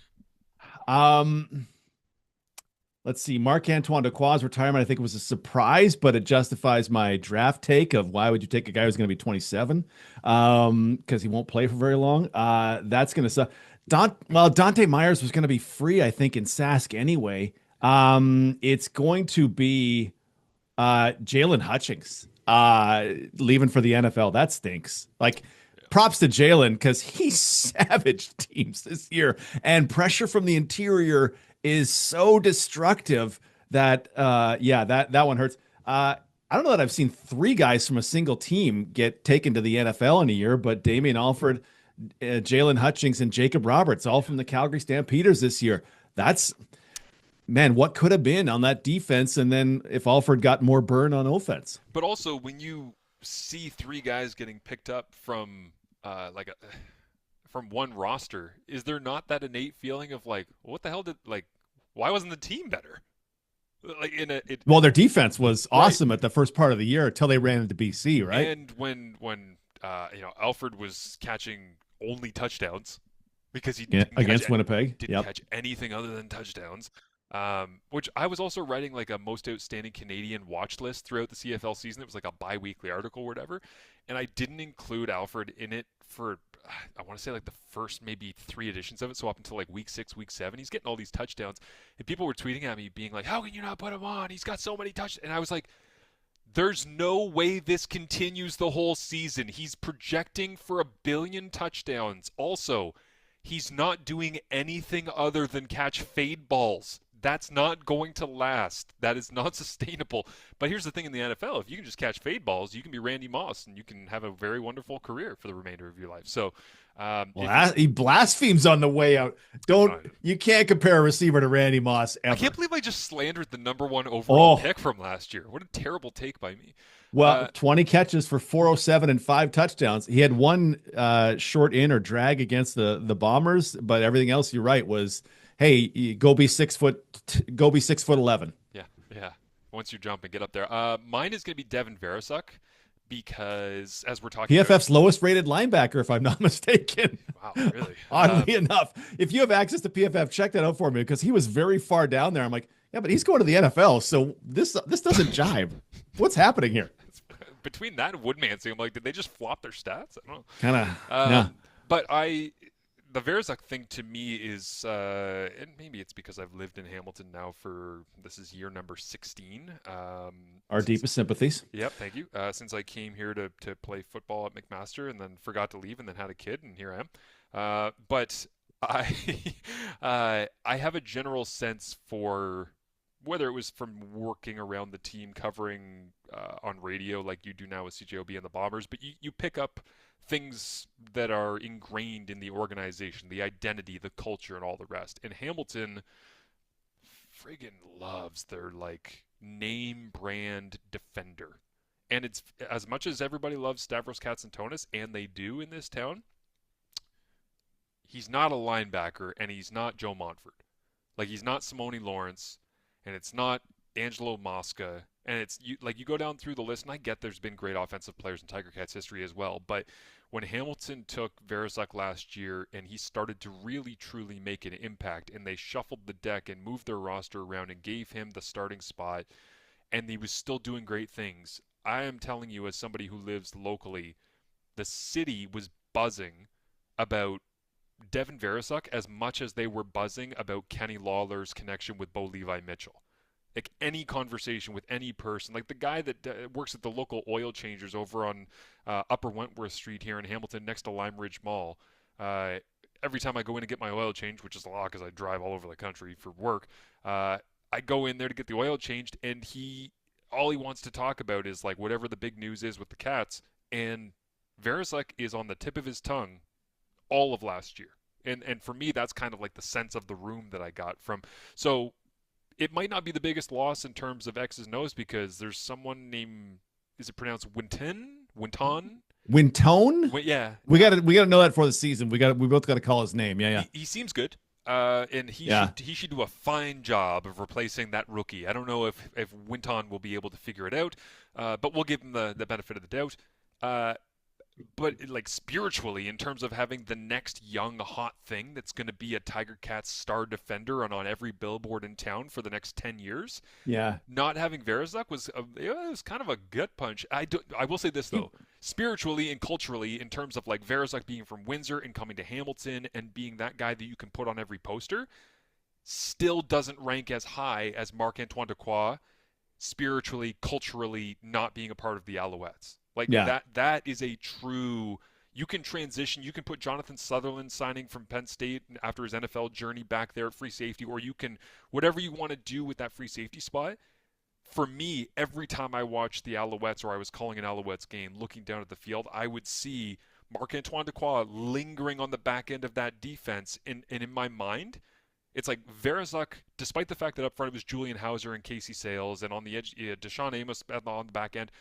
B: Let's see. Marc-Antoine Dequoi's retirement, I think, was a surprise, but it justifies my draft take of why would you take a guy who's going to be 27 because he won't play for very long. That's going to suck. Dante Myers was going to be free, I think, in Sask anyway. It's going to be Jalen Hutchings leaving for the NFL. That stinks. Like, props to Jalen because he savaged teams this year, and pressure from the interior is so destructive that that one hurts. I don't know that I've seen 3 guys from a single team get taken to the NFL in a year, but Damian Alford, Jalen Hutchings, and Jacob Roberts, all from the Calgary Stampeders this year. That's, man, what could have been on that defense, and then if Alford got more burn on offense.
A: But also, when you see 3 guys getting picked up from like a, from one roster, is there not that innate feeling of like, what the hell did like, why wasn't the team better? Like in a it
B: Well, their defense was
A: right.
B: awesome at the first part of the year until they ran into BC, right?
A: And when Alfred was catching only touchdowns because he
B: Yeah, against Winnipeg.
A: didn't
B: Yep.
A: catch anything other than touchdowns. Which I was also writing like a most outstanding Canadian watch list throughout the CFL season. It was like a bi-weekly article or whatever, and I didn't include Alfred in it for I want to say like the first maybe 3 editions of it. So up until like week 6, week 7, he's getting all these touchdowns, and people were tweeting at me being like, "How can you not put him on? He's got so many touchdowns." And I was like, there's no way this continues the whole season. He's projecting for 1 billion touchdowns. Also, he's not doing anything other than catch fade balls. That's not going to last. That is not sustainable. But here's the thing in the NFL, if you can just catch fade balls, you can be Randy Moss and you can have a very wonderful career for the remainder of your life. So,
B: He blasphemes on the way out. Don't
A: uh,
B: you can't compare a receiver to Randy Moss
A: I
B: ever.
A: can't believe I just slandered the #1 overall
B: Oh,
A: pick from last year. What a terrible take by me.
B: well, 20 catches for 407 and 5 touchdowns. He had one short in or drag against the Bombers, but everything else, you're right, was hey, go be 6 foot, go be 6 foot 11.
A: Yeah, yeah. Once you jump and get up there. Mine is going to be Devin Veresuk because as we're talking about,
B: PFF's lowest rated linebacker, if I'm not mistaken.
A: wow, really?
B: Oddly enough, if you have access to PFF, check that out for me because he was very far down there. I'm like, yeah, but he's going to the NFL, so this doesn't jive. What's happening here?
A: Between that and Woodmansey, I'm like, did they just flop their stats? I don't know.
B: Kind of, yeah.
A: But the Verzuk thing to me is, and maybe it's because I've lived in Hamilton now for, this is year number 16.
B: Our deepest sympathies.
A: Yep, thank you. Since I came here to play football at McMaster and then forgot to leave and then had a kid, and here I am. But I, I have a general sense for whether it was from working around the team, covering on radio like you do now with CJOB and the Bombers, but you pick up things that are ingrained in the organization, the identity, the culture, and all the rest. And Hamilton friggin' loves their like name brand defender. And it's as much as everybody loves Stavros Katsantonis, and they do in this town, he's not a linebacker and he's not Joe Montford. Like he's not Simone Lawrence and it's not Angelo Mosca. And it's you go down through the list, and I get there's been great offensive players in Tiger Cats history as well. But when Hamilton took Verzuk last year and he started to really truly make an impact, and they shuffled the deck and moved their roster around and gave him the starting spot, and he was still doing great things. I am telling you, as somebody who lives locally, the city was buzzing about Devin Verzuk as much as they were buzzing about Kenny Lawler's connection with Bo Levi Mitchell. Like any conversation with any person, like the guy that works at the local oil changers over on Upper Wentworth Street here in Hamilton next to Lime Ridge Mall. Every time I go in to get my oil changed, which is a lot because I drive all over the country for work, I go in there to get the oil changed, and all he wants to talk about is like whatever the big news is with the Cats, and Verzuk is on the tip of his tongue all of last year. And for me, that's kind of like the sense of the room that I got from. So it might not be the biggest loss in terms of X's and O's because there's someone named, is it pronounced Winton?
B: Wintone?
A: Yeah.
B: We gotta know that for the season. We both gotta call his name. Yeah.
A: He seems good. And he should do a fine job of replacing that rookie. I don't know if Winton will be able to figure it out, but we'll give him the benefit of the doubt. But like spiritually, in terms of having the next young hot thing that's going to be a Tiger Cats star defender on every billboard in town for the next 10 years,
B: Yeah.
A: not having Verzuk it was kind of a gut punch. I will say this though, spiritually and culturally, in terms of like Verzuk being from Windsor and coming to Hamilton and being that guy that you can put on every poster, still doesn't rank as high as Marc-Antoine Dequoy spiritually, culturally, not being a part of the Alouettes. Like that is a true, you can transition, you can put Jonathan Sutherland signing from Penn State after his NFL journey back there at free safety, or you can, whatever you want to do with that free safety spot. For me, every time I watched the Alouettes or I was calling an Alouettes game, looking down at the field, I would see Marc-Antoine Dequoy lingering on the back end of that defense. And in my mind, it's like Verzuk, despite the fact that up front it was Julian Hauser and Casey Sales, and on the edge, Deshaun Amos on the back end,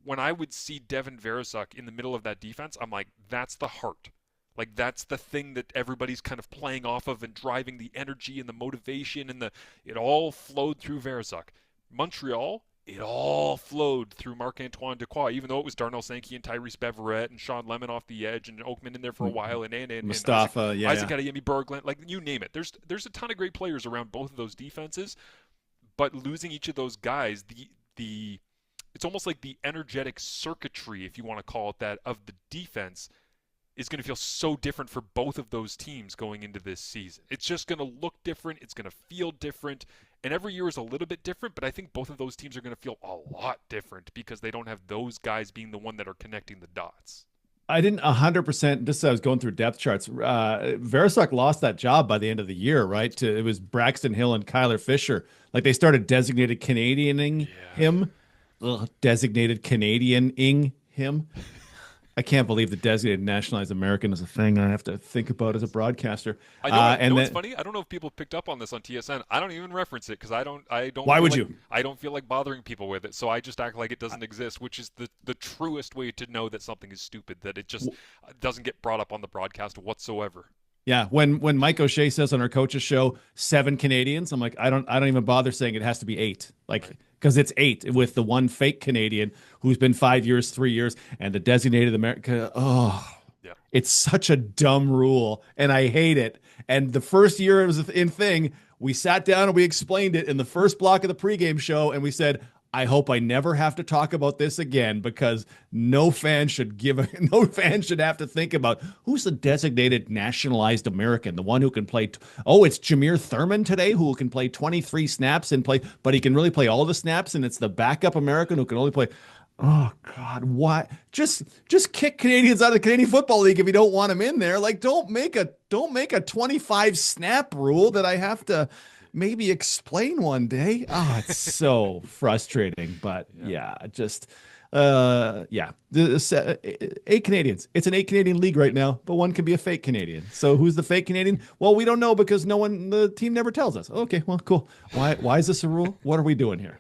A: when I would see Devin Veresuk in the middle of that defense, I'm like, that's the heart. Like that's the thing that everybody's kind of playing off of and driving the energy and the motivation and the it all flowed through Veresuk. Montreal, it all flowed through Marc-Antoine Dequoy, even though it was Darnell Sankey and Tyrese Beverette and Sean Lemon off the edge and Oakman in there for a while and
B: Mustafa,
A: Isaac Adeyemi Berglund, like you name it. There's a ton of great players around both of those defenses, but losing each of those guys, the it's almost like the energetic circuitry, if you want to call it that, of the defense is going to feel so different for both of those teams going into this season. It's just going to look different. It's going to feel different. And every year is a little bit different, but I think both of those teams are going to feel a lot different because they don't have those guys being the one that are connecting the dots.
B: I didn't 100%. Just as I was going through depth charts, Verisuk lost that job by the end of the year, right? It was Braxton Hill and Kyler Fisher. Like they started designated Canadianing him. Ugh, designated Canadianing him. I can't believe the designated nationalized American is a thing I have to think about as a broadcaster.
A: I know. And what's funny? I don't know if people picked up on this on TSN. I don't even reference it because I don't.
B: Why would you?
A: I don't feel like bothering people with it, so I just act like it doesn't exist, which is the truest way to know that something is stupid. That it just doesn't get brought up on the broadcast whatsoever.
B: Yeah, when Mike O'Shea says on our coach's show 7 Canadians, I'm like, I don't even bother saying it has to be 8. Like because it's 8 with the one fake Canadian who's been 5 years, 3 years, and the designated American. Oh, yeah. It's such a dumb rule, and I hate it. And the first year it was in thing, we sat down and we explained it in the first block of the pregame show, and we said, I hope I never have to talk about this again because no fan should have to think about who's the designated nationalized American, the one who can play. It's Jameer Thurman today who can play 23 snaps and play, but he can really play all the snaps, and it's the backup American who can only play. Oh God, why? Just kick Canadians out of the Canadian Football League if you don't want them in there. Like don't make a 25 snap rule that I have to maybe explain one day. Oh, it's so frustrating, but just 8 Canadians. It's an 8 Canadian league right now, but one can be a fake Canadian. So who's the fake Canadian? Well, we don't know because the team never tells us. Okay, well, cool. Why is this a rule? What are we doing here?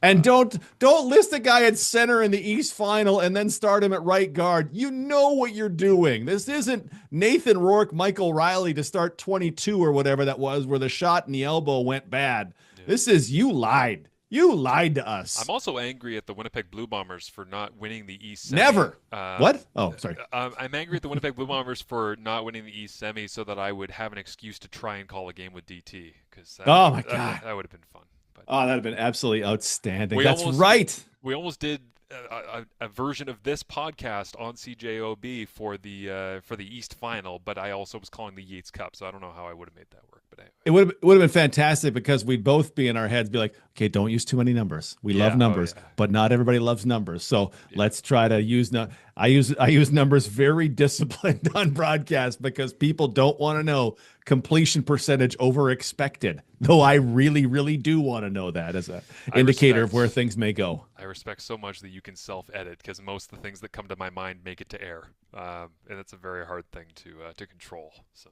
B: And don't list a guy at center in the East Final and then start him at right guard. You know what you're doing. This isn't Nathan Rourke, Michael Riley to start 22 or whatever that was, where the shot in the elbow went bad. Yeah. This is you lied. You lied to us.
A: I'm also angry at the Winnipeg Blue Bombers for not winning the East Semi.
B: Never. What? Oh, sorry.
A: I'm angry at the Winnipeg Blue Bombers for not winning the East Semi so that I would have an excuse to try and call a game with DT.
B: Oh, my God.
A: That would have been fun.
B: Oh, that'd have been absolutely outstanding. That's right.
A: We almost did a version of this podcast on CJOB for the East Final, but I also was calling the Yates Cup, so I don't know how I would have made that work. But anyway.
B: It would have been fantastic because we'd both be in our heads, be like, okay, don't use too many numbers. We love numbers, but not everybody loves numbers. So let's try to use I use numbers very disciplined on broadcast because people don't want to know completion percentage over expected. Though I really, really do want to know that as an indicator of where things may go.
A: I respect so much that you can self-edit because most of the things that come to my mind make it to air, and it's a very hard thing to control. So.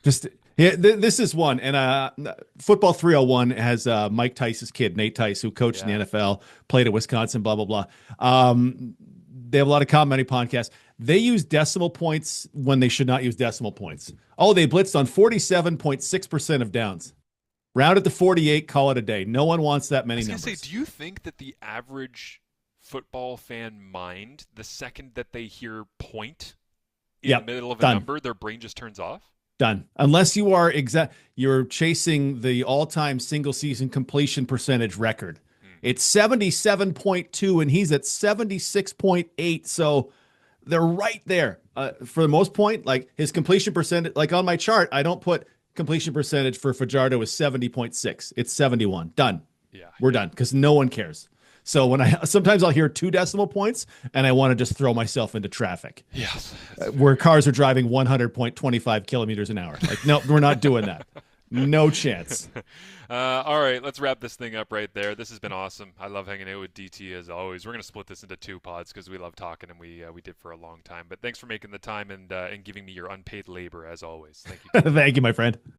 B: This is one, and Football 301 has Mike Tice's kid, Nate Tice, who coached in the NFL, played at Wisconsin, blah blah blah. They have a lot of comedy podcasts. They use decimal points when they should not use decimal points. They blitzed on 47.6% of downs. Round it to 48, call it a day. No one wants that many numbers.
A: Do you think that the average football fan mind the second that they hear point in the middle of a number, their brain just turns off?
B: Done. Unless you are you're chasing the all-time single-season completion percentage record. It's 77.2, and he's at 76.8. So they're right there. For the most point, like his completion percentage, like on my chart, I don't put completion percentage for Fajardo is 70.6. It's 71. Done.
A: Yeah,
B: we're done because no one cares. So sometimes I'll hear 2 decimal points and I want to just throw myself into traffic.
A: Yes.
B: Where cars are driving 100.25 kilometers an hour. Like, no, we're not doing that. No chance.
A: All right, let's wrap this thing up right there. This has been awesome. I love hanging out with DT as always. We're going to split this into 2 pods because we love talking and we did for a long time. But thanks for making the time and giving me your unpaid labor as always. Thank you.
B: Thank you, my friend.